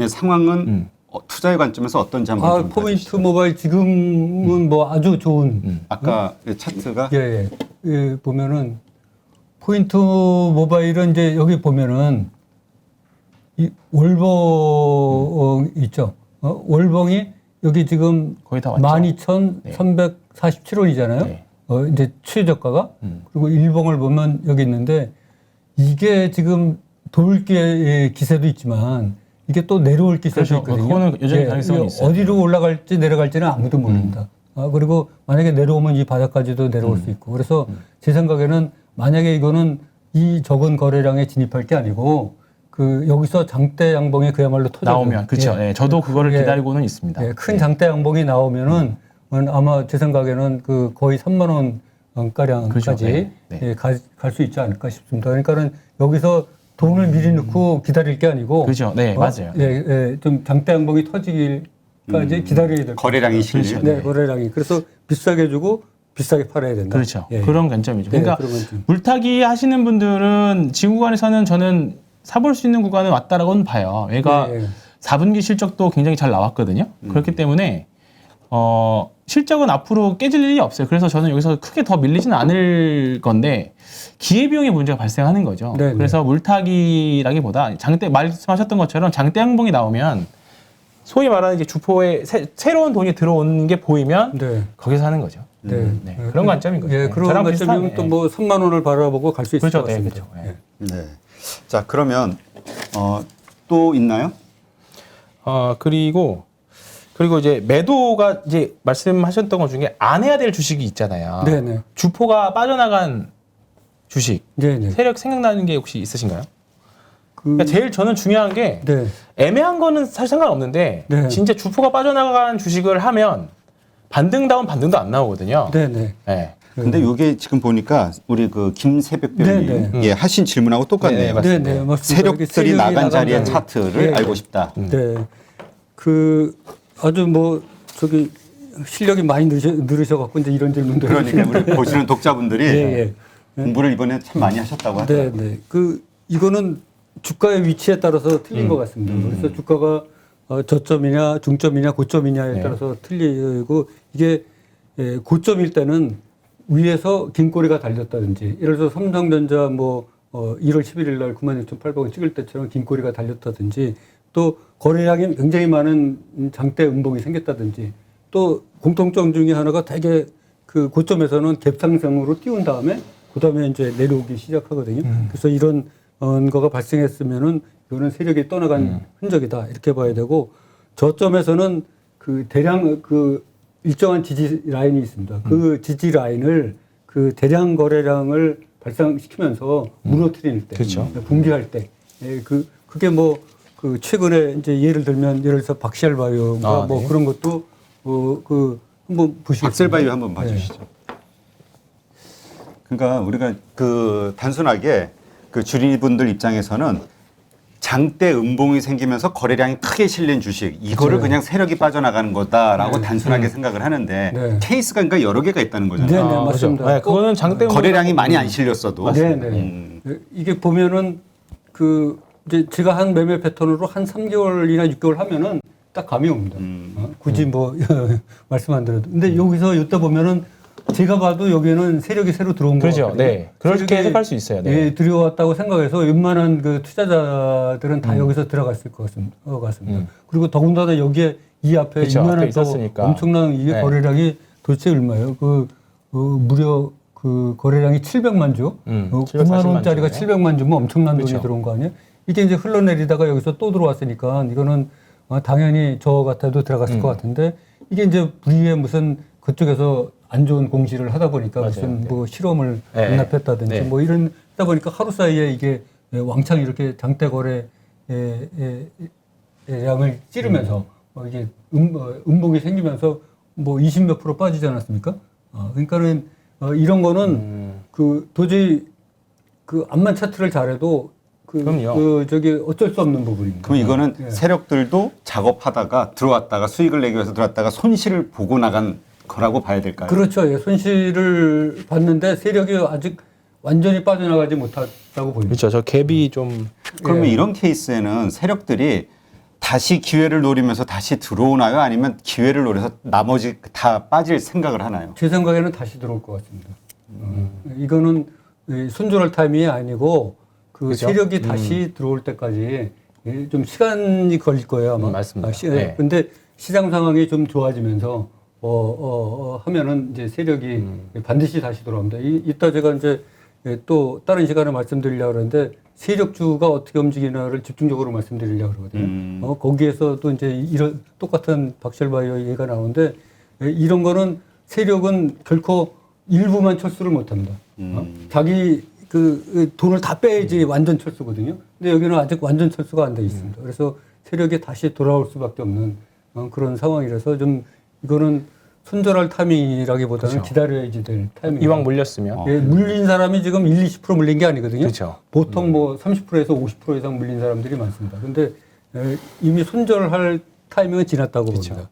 Speaker 3: 상황은 투자의 관점에서 어떤지 한번 좀
Speaker 1: 포인트
Speaker 3: 봐주시죠.
Speaker 1: 모바일 지금은 뭐 아주 좋은
Speaker 3: 아까 차트가
Speaker 1: 예, 보면은 포인트 모바일은 이제 여기 보면은 이 월봉 있죠. 월봉이 여기 지금
Speaker 2: 거의 다 왔죠.
Speaker 1: 12,347원이잖아요.
Speaker 2: 네.
Speaker 1: 이제 최저가가 그리고 일봉을 보면 여기 있는데 이게 지금 돌기의 기세도 있지만 이게 또 내려올 기세도
Speaker 2: 그렇죠.
Speaker 1: 있거든요.
Speaker 2: 그거는 여전히 가능성이
Speaker 1: 이게
Speaker 2: 있어요.
Speaker 1: 어디로 올라갈지 내려갈지는 아무도 모릅니다. 그리고 만약에 내려오면 이 바닥까지도 내려올 수 있고 그래서 제 생각에는 만약에 이거는 이 적은 거래량에 진입할 게 아니고 그 여기서 장대 양봉이 그야말로 터져
Speaker 2: 나오면 그렇죠. 예. 저도 그거를 기다리고는 있습니다.
Speaker 1: 큰 장대 양봉이 나오면은 아마 제 생각에는 그 거의 3만 원 가량까지
Speaker 2: 그렇죠. 네.
Speaker 1: 갈 수 있지 않을까 싶습니다. 그러니까는 여기서 돈을 미리 넣고 기다릴 게 아니고
Speaker 2: 그렇죠. 네, 맞아요.
Speaker 1: 좀 장대 양봉이 터지기까지 기다려야 될
Speaker 3: 거래량이 실리죠.
Speaker 1: 네, 거래량이. 그래서 비싸게 주고 비싸게 팔아야 된다.
Speaker 2: 그렇죠.
Speaker 1: 예.
Speaker 2: 그런 관점이죠.
Speaker 1: 네,
Speaker 2: 그러니까
Speaker 1: 그런 관점.
Speaker 2: 물타기 하시는 분들은 지금 구간에서는 저는 사볼 수 있는 구간은 왔다라고는 봐요. 얘가
Speaker 1: 네.
Speaker 2: 4분기 실적도 굉장히 잘 나왔거든요. 그렇기 때문에 실적은 앞으로 깨질 일이 없어요. 그래서 저는 여기서 크게 더 밀리지는 않을 건데 기회비용의 문제가 발생하는 거죠.
Speaker 1: 네,
Speaker 2: 그래서 물타기라기보다 장대 말씀하셨던 것처럼 장대 양봉이 나오면 소위 말하는 이제 주포에 새로운 돈이 들어오는 게 보이면
Speaker 1: 네.
Speaker 2: 거기서 하는 거죠.
Speaker 1: 네.
Speaker 2: 네, 그런 관점인 거죠.
Speaker 1: 예,
Speaker 2: 네,
Speaker 1: 그런
Speaker 2: 저랑
Speaker 1: 관점이면
Speaker 2: 비슷하네.
Speaker 1: 또 뭐 3만 원을 바라보고 갈 수 있을
Speaker 2: 그렇죠.
Speaker 1: 것
Speaker 2: 네,
Speaker 1: 같습니다.
Speaker 2: 그렇죠. 네.
Speaker 3: 네. 자, 그러면 또 있나요?
Speaker 2: 그리고 이제 매도가 이제 말씀하셨던 것 중에 안 해야 될 주식이 있잖아요.
Speaker 1: 네네.
Speaker 2: 주포가 빠져나간 주식
Speaker 1: 네네.
Speaker 2: 세력 생각나는 게 혹시 있으신가요? 그러니까 제일 저는 중요한 게
Speaker 1: 네.
Speaker 2: 애매한 거는 사실 상관없는데
Speaker 1: 네.
Speaker 2: 진짜 주포가 빠져나간 주식을 하면 반등다운 반등도 안 나오거든요.
Speaker 1: 네네.
Speaker 2: 네.
Speaker 3: 근데 이게 지금 보니까 우리 그 김새벽별님
Speaker 1: 네,
Speaker 3: 예, 하신 질문하고 똑같네요.
Speaker 2: 네,
Speaker 1: 네네. 맞습니다.
Speaker 3: 세력들이
Speaker 1: 세력이
Speaker 3: 나간 자리의
Speaker 1: 자리.
Speaker 3: 차트를
Speaker 1: 네.
Speaker 3: 알고 싶다.
Speaker 1: 네. 그 아주 뭐 저기 실력이 많이 늘으셔갖고 이제 이런 질문도
Speaker 3: 그러니까 우리 보시는 독자분들이
Speaker 1: 예.
Speaker 3: 공부를 이번에 참 많이 하셨다고 하더라고요.
Speaker 1: 네네. 그 이거는 주가의 위치에 따라서 틀린 것 같습니다. 그래서 주가가 저점이냐 중점이냐 고점이냐에
Speaker 2: 네.
Speaker 1: 따라서 틀리고 이게 고점일 때는 위에서 긴 꼬리가 달렸다든지 예를 들어서 삼성전자 뭐 1월 11일 날 96,800원 찍을 때처럼 긴 꼬리가 달렸다든지 또 거래량이 굉장히 많은 장대 음봉이 생겼다든지 또 공통점 중에 하나가 되게 그 고점에서는 갭 상승으로 띄운 다음에 그다음에 이제 내려오기 시작하거든요. 그래서 이런 거가 발생했으면은 이거는 세력이 떠나간 흔적이다 이렇게 봐야 되고 저점에서는 그 대량 그 일정한 지지 라인이 있습니다. 그 지지 라인을 그 대량 거래량을 발생시키면서 무너뜨릴 때,
Speaker 2: 그렇죠.
Speaker 1: 붕괴할 때, 그게 뭐 그 최근에 이제 예를 들면 예를 들어서 박시알바이오가 뭐
Speaker 2: 네.
Speaker 1: 그런 것도 그 한번 보시겠습니다.
Speaker 3: 박셀바이오 한번 봐주시죠. 그러니까 우리가 그 단순하게 그 주리분들 입장에서는 장대 음봉이 생기면서 거래량이 크게 실린 주식 이거를
Speaker 1: 네.
Speaker 3: 그냥 세력이 빠져나가는 거다라고 단순하게 생각을 하는데
Speaker 1: 네.
Speaker 3: 케이스가 그러니까 여러 개가 있다는 거잖아요.
Speaker 1: 네, 네,
Speaker 2: 그렇죠.
Speaker 1: 맞습니다.
Speaker 2: 네, 그거는 장대
Speaker 3: 거래량이 많이 안 실렸어도
Speaker 1: 네. 이게 보면은 그 이제 제가 한 매매 패턴으로 한 3개월이나 6개월 하면은 딱 감이 옵니다. 굳이 뭐 말씀 안 드려도. 근데 여기서 이따 보면은 제가 봐도 여기는 세력이 새로 들어온 거
Speaker 2: 그렇죠.
Speaker 1: 같거든요.
Speaker 2: 네. 그렇게 해석할 수 있어요. 네.
Speaker 1: 예, 들여왔다고 생각해서 웬만한 그 투자자들은 다 여기서 들어갔을 것 같습니다. 그리고 더군다나 여기에 이 앞에
Speaker 2: 그렇죠.
Speaker 1: 이만한
Speaker 2: 앞에
Speaker 1: 또
Speaker 2: 있었으니까.
Speaker 1: 엄청난 이게
Speaker 2: 네.
Speaker 1: 거래량이 도대체 얼마예요? 무려 그 거래량이 700만 주, 9만 원짜리가 700만 주면 엄청난 돈이
Speaker 2: 그렇죠.
Speaker 1: 들어온 거 아니에요? 이게 이제 흘러내리다가 여기서 또 들어왔으니까 이거는 당연히 저 같아도 들어갔을 것 같은데 이게 이제 부위에 무슨 그쪽에서 안 좋은 공시를 하다 보니까
Speaker 2: 맞아요.
Speaker 1: 무슨
Speaker 2: 네.
Speaker 1: 뭐 실험을
Speaker 2: 네.
Speaker 1: 연납했다든지
Speaker 2: 네.
Speaker 1: 뭐 이러다 보니까 하루 사이에 이게 왕창 이렇게 장대 거래 양을 찌르면서 이게 음봉이 생기면서 뭐 20몇 % 빠지지 않았습니까? 그러니까는 이런 거는 그 도저히 그 암만 차트를 잘해도
Speaker 2: 그럼요.
Speaker 1: 저기 어쩔 수 없는 부분입니다.
Speaker 3: 그럼 이거는
Speaker 1: 예.
Speaker 3: 세력들도 작업하다가 들어왔다가 수익을 내기 위해서 들어왔다가 손실을 보고 나간 거라고 봐야 될까요?
Speaker 1: 그렇죠. 예, 손실을 봤는데 세력이 아직 완전히 빠져나가지 못했다고 보입니다.
Speaker 2: 그렇죠. 저 갭이 좀
Speaker 3: 그러면
Speaker 1: 예.
Speaker 3: 이런 케이스에는 세력들이 다시 기회를 노리면서 다시 들어오나요? 아니면 기회를 노려서 나머지 다 빠질 생각을 하나요?
Speaker 1: 제 생각에는 다시 들어올 것 같습니다. 이거는 이 손절할 타이밍이 아니고 그
Speaker 2: 그죠?
Speaker 1: 세력이 다시 들어올 때까지 예, 좀 시간이 걸릴 거예요 아마.
Speaker 2: 맞습니다.
Speaker 1: 네. 근데 시장 상황이 좀 좋아지면서 하면은 이제 세력이 반드시 다시 돌아옵니다. 이따 제가 이제 또 다른 시간에 말씀드리려고 그러는데 세력주가 어떻게 움직이나를 집중적으로 말씀드리려고 그러거든요. 거기에서도 이제 이런 똑같은 박셀바이오 얘기가 나오는데 이런 거는 세력은 결코 일부만 철수를 못 합니다. 자기 그 돈을 다 빼야지 완전 철수거든요. 근데 여기는 아직 완전 철수가 안 돼 있습니다. 그래서 세력이 다시 돌아올 수밖에 없는 그런 상황이라서 좀 이거는 손절할 타이밍이라기보다는
Speaker 2: 그렇죠.
Speaker 1: 기다려야지 될 타이밍.
Speaker 2: 이왕 물렸으면
Speaker 1: 예, 물린 사람이 지금 20% 물린 게 아니거든요.
Speaker 2: 그렇죠.
Speaker 1: 보통 뭐 30%에서 50% 이상 물린 사람들이 많습니다. 근데 이미 손절할 타이밍은 지났다고 봅니다.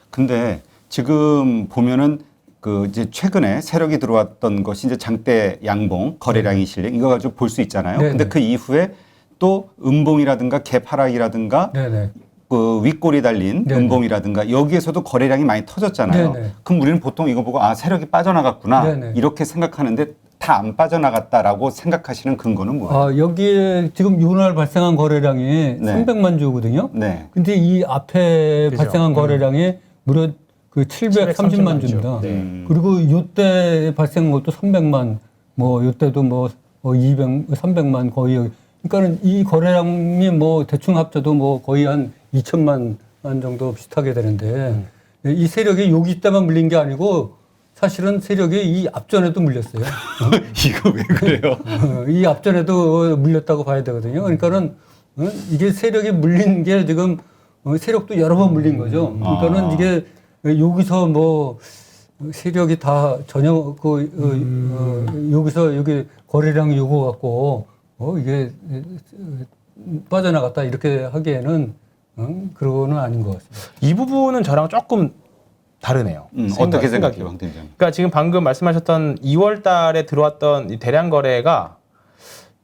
Speaker 3: 근데 지금 보면은 그 이제 최근에 세력이 들어왔던 것이 이제 장대 양봉, 거래량이 실린 이거 가지고 볼 수 있잖아요.
Speaker 1: 네네.
Speaker 3: 근데 그 이후에 또 음봉이라든가 갭 하락이라든가
Speaker 1: 네네.
Speaker 3: 그 윗골이 달린
Speaker 1: 네네.
Speaker 3: 음봉이라든가 여기에서도 거래량이 많이 터졌잖아요.
Speaker 1: 네네.
Speaker 3: 그럼 우리는 보통 이거 보고 아 세력이 빠져나갔구나
Speaker 1: 네네.
Speaker 3: 이렇게 생각하는데 다 안 빠져나갔다라고 생각하시는 근거는 뭐예요?
Speaker 1: 아, 여기에 지금 이날 발생한 거래량이
Speaker 3: 네.
Speaker 1: 300만 주거든요.
Speaker 3: 네.
Speaker 1: 근데 이 앞에
Speaker 2: 그죠.
Speaker 1: 발생한 거래량이 무려 그 730만 주입니다.
Speaker 2: 네.
Speaker 1: 그리고 요때 발생한 것도 300만, 뭐 요때도 뭐 300만 거의. 그러니까는 이 거래량이 뭐 대충 합쳐도 뭐 거의 한 2천만 원 정도 비슷하게 되는데 이 세력이 여기 때만 물린 게 아니고 사실은 세력이 이 앞전에도 물렸어요.
Speaker 3: 이거 왜 그래요?
Speaker 1: 이 앞전에도 물렸다고 봐야 되거든요. 그러니까는 이게 세력이 물린 게 지금 세력도 여러 번 물린 거죠. 그러니까는 이게 여기서 뭐 세력이 다 전혀 여기서 여기 거래량 요구 갖고 이게 빠져나갔다 이렇게 하기에는 그거는 아닌 것 같습니다.
Speaker 2: 이 부분은 저랑 조금 다르네요.
Speaker 3: 어떻게
Speaker 2: 생각이.
Speaker 3: 생각해요, 황 팀장님?
Speaker 2: 그러니까 지금 방금 말씀하셨던 2월 달에 들어왔던 이 대량 거래가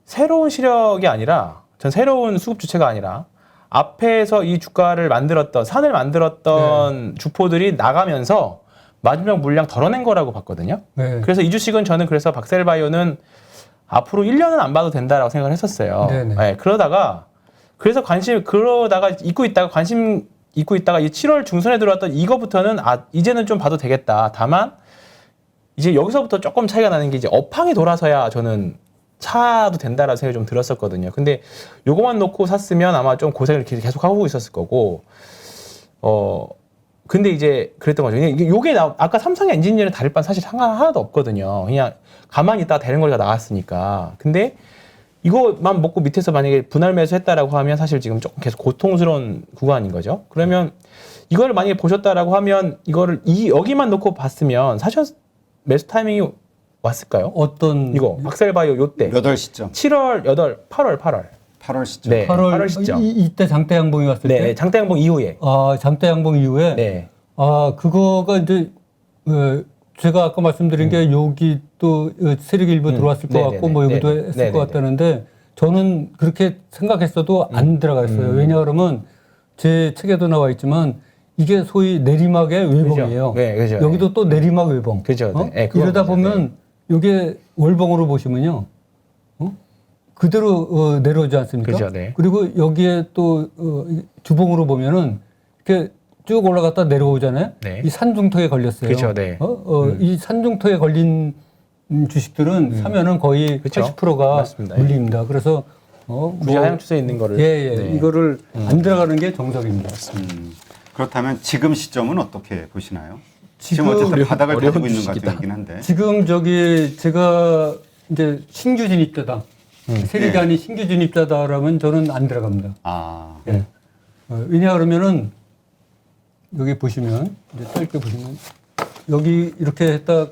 Speaker 2: 새로운 시력이 아니라 전 새로운 수급 주체가 아니라 앞에서 이 주가를 만들었던 산을 만들었던 주포들이 나가면서 마지막 물량 덜어낸 거라고 봤거든요.
Speaker 1: 네.
Speaker 2: 그래서 이 주식은 저는 그래서 박셀바이오는 앞으로 1년은 안 봐도 된다라고 생각을 했었어요.
Speaker 1: 네네.
Speaker 2: 네, 그러다가 잊고 있다가 관심 잊고 있다가 이 7월 중순에 들어왔던 이거부터는 이제는 좀 봐도 되겠다. 다만 이제 여기서부터 조금 차이가 나는 게 이제 업황이 돌아서야 저는 사도 된다라는 생각이 좀 들었었거든요. 근데 요거만 놓고 샀으면 아마 좀 고생을 계속 하고 있었을 거고, 근데 이제 그랬던 거죠. 요게 아까 삼성의 엔지니어링 다를 바는 사실 하나도 없거든요. 그냥 가만히 있다가 대량 거래가 나왔으니까. 근데 이거만 먹고 밑에서 만약에 분할 매수했다라고 하면 사실 지금 조금 계속 고통스러운 구간인 거죠. 그러면 이거를 만약에 보셨다라고 하면 이거를 여기만 놓고 봤으면 사실 매수 타이밍이 왔을까요?
Speaker 1: 어떤
Speaker 2: 이거 박셀바이오 요때
Speaker 3: 몇 월 시점?
Speaker 2: 7월, 8월
Speaker 3: 시점.
Speaker 2: 네.
Speaker 1: 8월
Speaker 2: 시점.
Speaker 1: 이때 장대 양봉이 왔을 때.
Speaker 2: 네, 장대양봉 이후에.
Speaker 1: 아, 장대 양봉 이후에.
Speaker 2: 네.
Speaker 1: 아, 그거가 이제 제가 아까 말씀드린 게 여기 또 세력이 일부 들어왔을 것 같고 뭐 여기도 했을 것 같다는데 저는 그렇게 생각했어도 안 들어갔어요. 왜냐 그러면 제 책에도 나와 있지만 이게 소위 내리막의 외봉이에요.
Speaker 2: 네, 그죠.
Speaker 1: 여기도 또 내리막 외봉.
Speaker 2: 그죠. 네, 그건
Speaker 1: 이러다
Speaker 2: 그죠.
Speaker 1: 보면 이게 월봉으로 보시면요. 그대로 내려오지 않습니까?
Speaker 2: 그죠, 네.
Speaker 1: 그리고 여기에 또 주봉으로 보면은 이렇게 쭉 올라갔다 내려오잖아요.
Speaker 2: 네.
Speaker 1: 이 산중턱에 걸렸어요.
Speaker 2: 그죠, 네.
Speaker 1: 이 산중턱에 걸린 주식들은 사면은 거의
Speaker 2: 그쵸.
Speaker 1: 80%가
Speaker 2: 맞습니다.
Speaker 1: 물립니다. 그래서
Speaker 2: 굳이 하향 추세에 있는 거를.
Speaker 1: 네. 이거를 안 들어가는 게 정석입니다.
Speaker 3: 그렇다면 지금 시점은 어떻게 보시나요?
Speaker 1: 지금
Speaker 3: 지금 어쨌든 바닥을
Speaker 2: 어려운
Speaker 3: 다지고 있는
Speaker 2: 주식이다.
Speaker 3: 과정이긴 한데.
Speaker 1: 지금 제가 이제 신규 진입자다. 세력이
Speaker 3: 네.
Speaker 1: 아닌 신규 진입자다라면 저는 안 들어갑니다.
Speaker 3: 아,
Speaker 1: 예. 왜냐 그러면은 여기 보시면 이제 짧게 보시면 여기 이렇게 했다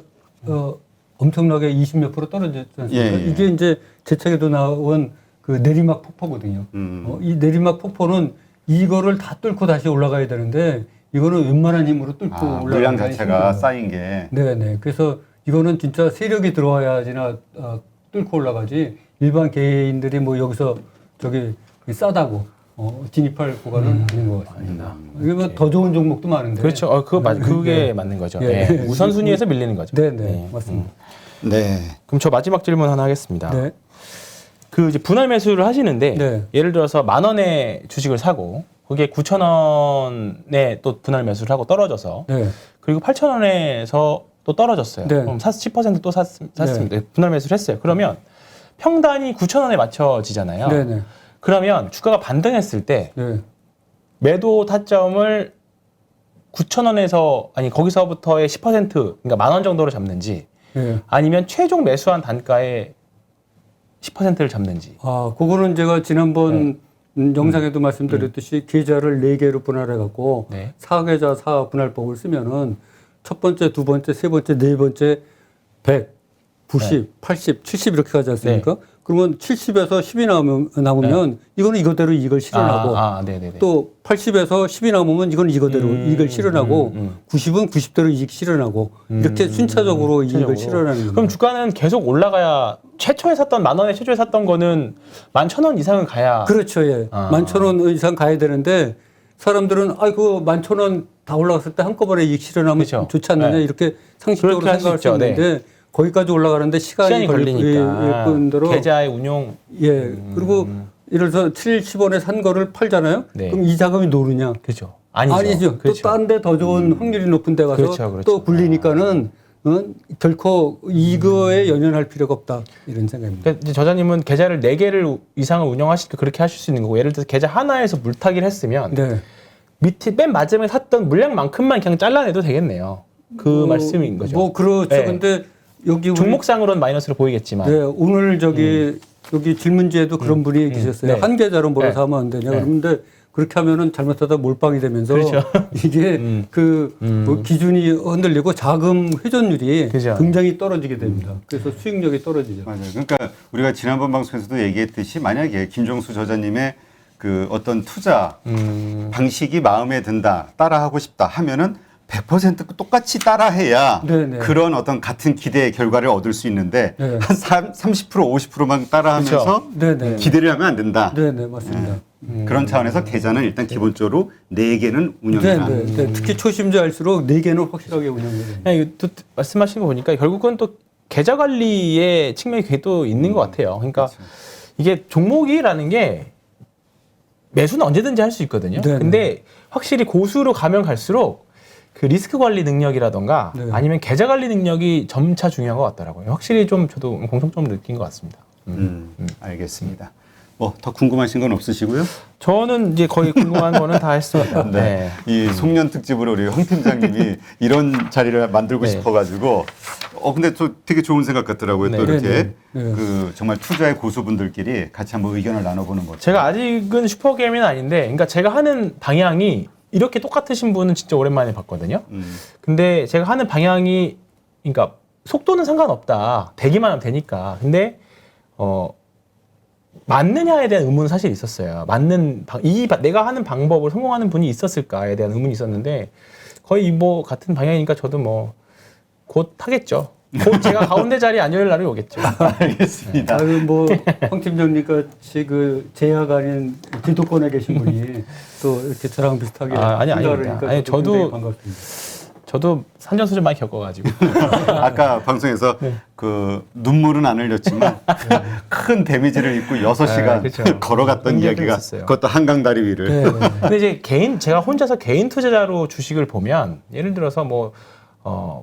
Speaker 1: 엄청나게 20몇 프로 떨어졌지 않습니까?
Speaker 3: 예, 예.
Speaker 1: 이게 이제 제 책에도 나온 그 내리막 폭포거든요. 이 내리막 폭포는 이거를 다 뚫고 다시 올라가야 되는데 이거는 웬만한 힘으로 뚫고 올라가는
Speaker 3: 물량 자체가 쌓인 게.
Speaker 1: 네네. 그래서 이거는 진짜 세력이 들어와야지나 뚫고 올라가지 일반 개인들이 뭐 여기서 저기 싸다고 진입할 구간은 아닌 것 같습니다. 이게 뭐 더 좋은 종목도 많은데.
Speaker 2: 그렇죠. 그게 맞는 거죠.
Speaker 1: 예.
Speaker 2: 예. 우선순위에서 밀리는 거죠.
Speaker 1: 네네.
Speaker 2: 예.
Speaker 1: 맞습니다.
Speaker 3: 네.
Speaker 2: 그럼 저 마지막 질문 하나 하겠습니다.
Speaker 1: 네.
Speaker 2: 그 이제 분할 매수를 하시는데
Speaker 1: 네.
Speaker 2: 예를 들어서 10,000원에 주식을 사고 그게 9,000원에 또 분할 매수를 하고 떨어져서
Speaker 1: 네.
Speaker 2: 그리고 8,000원에서 또 떨어졌어요.
Speaker 1: 네.
Speaker 2: 그럼 10%또 샀습니다. 분할 매수를 했어요. 그러면 평단이 9,000원에 맞춰지잖아요.
Speaker 1: 네네.
Speaker 2: 그러면 주가가 반등했을 때
Speaker 1: 네.
Speaker 2: 매도 타점을 9,000원에서 아니 거기서부터의 10% 그러니까 10,000원 정도로 잡는지
Speaker 1: 네.
Speaker 2: 아니면 최종 매수한 단가의 10%를 잡는지.
Speaker 1: 그거는 제가 지난번 영상에도 말씀드렸듯이 계좌를 4개로 분할해 갖고
Speaker 2: 네.
Speaker 1: 4계좌 4분할법을 쓰면은 첫 번째, 두 번째, 세 번째, 네 번째 100, 90, 80, 70 이렇게 가지 않습니까? 그러면 70에서 10이 남으면 이거는 이거대로 이익을 실현하고
Speaker 2: 네네네.
Speaker 1: 또 80에서 10이 남으면 이건 이거대로 이익을 실현하고 90은 90대로 이익 실현하고 이렇게 순차적으로 이익을 실현하는 겁니다.
Speaker 2: 그럼 주가는 계속 올라가야 최초에 샀던 10,000원에 최초에 샀던 거는 11,000원 이상은 가야.
Speaker 1: 그렇죠. 예. 11,000원 이상 가야 되는데 사람들은 아이고 11,000원 다 올라갔을 때 한꺼번에 이익 실현하면
Speaker 2: 그렇죠.
Speaker 1: 좋지 않느냐
Speaker 2: 네.
Speaker 1: 이렇게 상식적으로
Speaker 2: 그렇게
Speaker 1: 생각할 수
Speaker 2: 있죠.
Speaker 1: 있는데 거기까지 올라가는데 시간이
Speaker 2: 걸리니까
Speaker 1: 뿐더러
Speaker 2: 계좌의 운용.
Speaker 1: 예. 그리고 예를 들어서 70원에 산 거를 팔잖아요.
Speaker 2: 네.
Speaker 1: 그럼 이 자금이 노느냐?
Speaker 2: 그렇죠. 아니죠.
Speaker 1: 또 딴 데 더 좋은 확률이 높은 데 가서
Speaker 2: 그렇죠.
Speaker 1: 또 굴리니까는 결코 이거에 연연할 필요가 없다 이런 생각입니다.
Speaker 2: 그러니까 이제 저자님은 계좌를 4개를 이상을 운영하실 때 그렇게 하실 수 있는 거고 예를 들어서 계좌 하나에서 물타기를 했으면
Speaker 1: 네.
Speaker 2: 밑에 맨 마지막에 샀던 물량만큼만 그냥 잘라내도 되겠네요. 그 말씀인 거죠.
Speaker 1: 뭐 그렇죠.
Speaker 2: 네.
Speaker 1: 근데 여기
Speaker 2: 종목상으로는 마이너스로 보이겠지만.
Speaker 1: 네, 오늘 여기 질문지에도 그런 분이 계셨어요.
Speaker 2: 네.
Speaker 1: 한 계좌로 몰아서
Speaker 2: 네.
Speaker 1: 하면 안 되냐.
Speaker 2: 네.
Speaker 1: 그런데 그렇게 하면은 잘못하다 몰빵이 되면서
Speaker 2: 그렇죠.
Speaker 1: 이게 뭐 기준이 흔들리고 자금 회전율이
Speaker 2: 그죠.
Speaker 1: 굉장히 떨어지게 됩니다. 그래서 수익력이 떨어지죠.
Speaker 3: 맞아요. 그러니까 우리가 지난번 방송에서도 얘기했듯이 만약에 김종수 저자님의 그 어떤 투자 방식이 마음에 든다, 따라하고 싶다 하면은 100% 똑같이 따라해야
Speaker 1: 네네.
Speaker 3: 그런 어떤 같은 기대의 결과를 얻을 수 있는데
Speaker 1: 네.
Speaker 3: 한 30%, 50%만 따라하면서
Speaker 1: 네네.
Speaker 3: 기대를 하면 안 된다.
Speaker 1: 네네, 맞습니다.
Speaker 3: 그런 차원에서 계좌는 일단 기본적으로 4개는 운영해라.
Speaker 1: 네. 특히 초심자일수록 4개는 확실하게 운영해야 됩니다.
Speaker 2: 그냥 이거 또 말씀하신 거 보니까 결국은 또 계좌 관리의 측면이 그게 또 있는 것 같아요. 그러니까
Speaker 3: 그렇죠.
Speaker 2: 이게 종목이라는 게 매수는 언제든지 할 수 있거든요.
Speaker 1: 네네.
Speaker 2: 근데 확실히 고수로 가면 갈수록 그 리스크 관리 능력이라던가
Speaker 1: 네.
Speaker 2: 아니면 계좌 관리 능력이 점차 중요한 것 같더라고요. 확실히 좀 저도 공통점을 느낀 것 같습니다.
Speaker 3: 알겠습니다. 뭐 더 궁금하신 건 없으시고요?
Speaker 2: 저는 이제 거의 궁금한 거는 다 했습니다. 네.
Speaker 3: 이 송년 특집으로 우리 황 팀장님이 이런 자리를 만들고
Speaker 2: 네.
Speaker 3: 싶어가지고 근데 또 되게 좋은 생각 같더라고요.
Speaker 2: 네.
Speaker 3: 또 이렇게
Speaker 1: 네.
Speaker 3: 그 정말 투자의 고수분들끼리 같이 한번 의견을 나눠보는 거죠.
Speaker 2: 제가 아직은 슈퍼게임은 아닌데, 그러니까 제가 하는 방향이 이렇게 똑같으신 분은 진짜 오랜만에 봤거든요. 근데 제가 하는 방향이, 그러니까 속도는 상관없다. 되기만 하면 되니까. 근데 맞느냐에 대한 의문은 사실 있었어요. 내가 하는 방법을 성공하는 분이 있었을까에 대한 의문이 있었는데 거의 뭐 같은 방향이니까 저도 뭐 곧 하겠죠. 곧 제가 가운데 자리에 앉을 날이 오겠죠.
Speaker 3: 알겠습니다.
Speaker 1: 황 팀장님 같이 그 제약 아닌 기도권에 계신 분이 또 이렇게 저랑 비슷하게
Speaker 2: 아닙니다.
Speaker 1: 생각하니까
Speaker 2: 아니,
Speaker 1: 저도
Speaker 2: 저도
Speaker 1: 굉장히 반갑습니다.
Speaker 2: 저도 산전수전 많이 겪어가지고.
Speaker 3: 아까 방송에서 그 눈물은 안 흘렸지만 큰 데미지를 입고 6시간
Speaker 2: 그렇죠.
Speaker 3: 걸어갔던
Speaker 2: 그런
Speaker 3: 이야기가
Speaker 2: 있었어요.
Speaker 3: 그것도 한강 다리 위를.
Speaker 1: 네.
Speaker 2: 근데 이제 제가 혼자서 개인 투자자로 주식을 보면 예를 들어서 뭐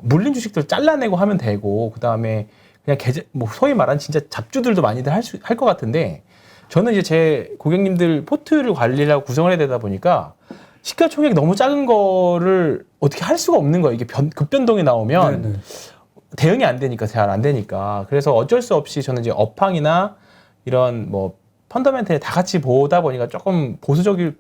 Speaker 2: 물린 주식들 잘라내고 하면 되고 그 다음에 그냥 뭐 소위 말하는 진짜 잡주들도 많이들 할 것 같은데 저는 이제 제 고객님들 포트를 관리하고 구성을 해야 되다 보니까 시가총액이 너무 작은 거를 어떻게 할 수가 없는 거예요. 이게 급변동이 나오면
Speaker 1: 네네.
Speaker 2: 대응이 안 되니까 잘 안 되니까 그래서 어쩔 수 없이 저는 이제 업황이나 이런 뭐 펀더멘털 다 같이 보다 보니까 조금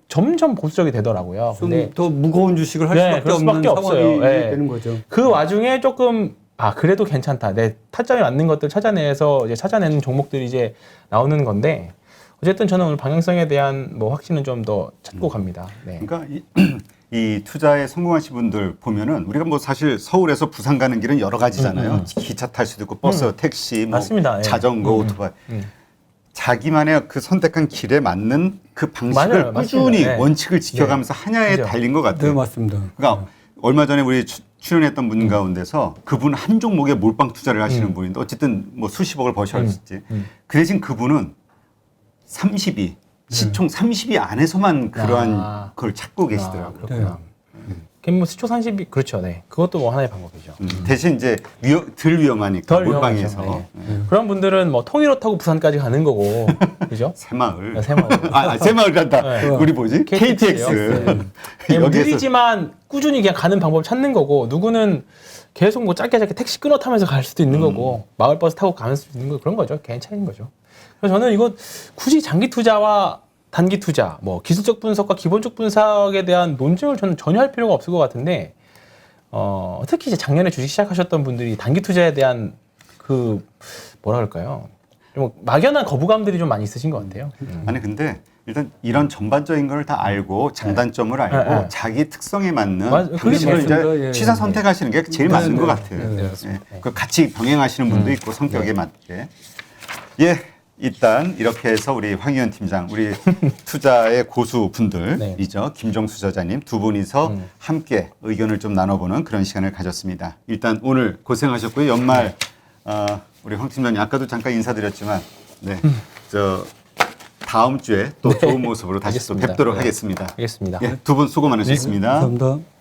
Speaker 2: 점점 보수적이 되더라고요.
Speaker 1: 좀
Speaker 2: 근데
Speaker 1: 더 무거운 주식을 할
Speaker 2: 네,
Speaker 1: 수밖에
Speaker 2: 그럴
Speaker 1: 없는
Speaker 2: 수밖에
Speaker 1: 상황이
Speaker 2: 없어요. 네.
Speaker 1: 되는 거죠.
Speaker 2: 그 와중에 조금 그래도 괜찮다. 내 타점이 맞는 것들 찾아내서 이제 찾아내는 종목들이 이제 나오는 건데 어쨌든 저는 오늘 방향성에 대한 뭐 확신은 좀 더 찾고 갑니다. 네.
Speaker 3: 그러니까 이 투자에 성공하신 분들 보면은 우리가 뭐 사실 서울에서 부산 가는 길은 여러 가지잖아요. 기차 탈 수도 있고 버스, 택시, 뭐
Speaker 2: 맞습니다. 예.
Speaker 3: 자전거, 오토바이. 자기만의 그 선택한 길에 맞는 그 방식을
Speaker 2: 맞아요.
Speaker 3: 꾸준히
Speaker 2: 맞습니다. 네.
Speaker 3: 원칙을 지켜가면서 하나에
Speaker 2: 그죠.
Speaker 3: 달린 것 같아요.
Speaker 1: 네, 맞습니다.
Speaker 3: 그러니까 얼마 전에 우리 출연했던 분 가운데서 그분 한 종목에 몰빵 투자를 하시는 분인데 어쨌든 뭐 수십억을 버셨을지 그 대신 그분은 32 시총 30위 안에서만 그러한 걸 찾고 계시더라고요.
Speaker 2: 그렇구나. 뭐 시초 30이 그렇죠. 네. 그것도 뭐 하나의 방법이죠.
Speaker 3: 대신 이제 덜 위험하니까
Speaker 2: 덜
Speaker 3: 몰빵해서
Speaker 2: 위험하죠. 네. 그런 분들은 뭐 통일호 타고 부산까지 가는 거고, 그죠?
Speaker 3: 새마을.
Speaker 2: 새마을.
Speaker 3: 새마을 간다.
Speaker 2: 네.
Speaker 3: 우리 뭐지? KTX.
Speaker 2: 네. 뭐 느리지만 꾸준히 그냥 가는 방법을 찾는 거고, 누구는 계속 뭐 짧게 택시 끊어 타면서 갈 수도 있는 거고, 마을버스 타고 가면 수도 있는 거 그런 거죠. 괜찮은 거죠. 그래서 저는 이거 굳이 장기 투자와 단기 투자, 뭐 기술적 분석과 기본적 분석에 대한 논쟁을 저는 전혀 할 필요가 없을 것 같은데, 특히 이제 작년에 주식 시작하셨던 분들이 단기 투자에 대한 그 뭐라 그럴까요? 좀 막연한 거부감들이 좀 많이 있으신 것 같아요.
Speaker 3: 아니 근데 일단 이런 전반적인 걸 다 알고 장단점을 알고
Speaker 2: 네.
Speaker 3: 자기 특성에 맞는
Speaker 2: 그게
Speaker 3: 방식을 이제
Speaker 1: 맞습니다. 예,
Speaker 3: 취사
Speaker 1: 예.
Speaker 3: 선택하시는 게 제일
Speaker 1: 네,
Speaker 3: 맞는
Speaker 1: 네,
Speaker 3: 것 같아요.
Speaker 1: 네, 네,
Speaker 2: 맞습니다.
Speaker 3: 그 같이 병행하시는 분도 있고 성격에 맞게. 예. 일단 이렇게 해서 우리 황희연 팀장, 우리 투자의 고수분들이죠. 김종수 저자님 두 분이서 함께 의견을 좀 나눠보는 그런 시간을 가졌습니다. 일단 오늘 고생하셨고요. 연말 우리 황 팀장님 아까도 잠깐 인사드렸지만 네, 다음 주에 또 좋은 모습으로 다시 또
Speaker 2: 알겠습니다.
Speaker 3: 뵙도록
Speaker 2: 네.
Speaker 3: 하겠습니다.
Speaker 2: 알겠습니다.
Speaker 3: 예, 두 분 수고 많으셨습니다.
Speaker 1: 감사합니다.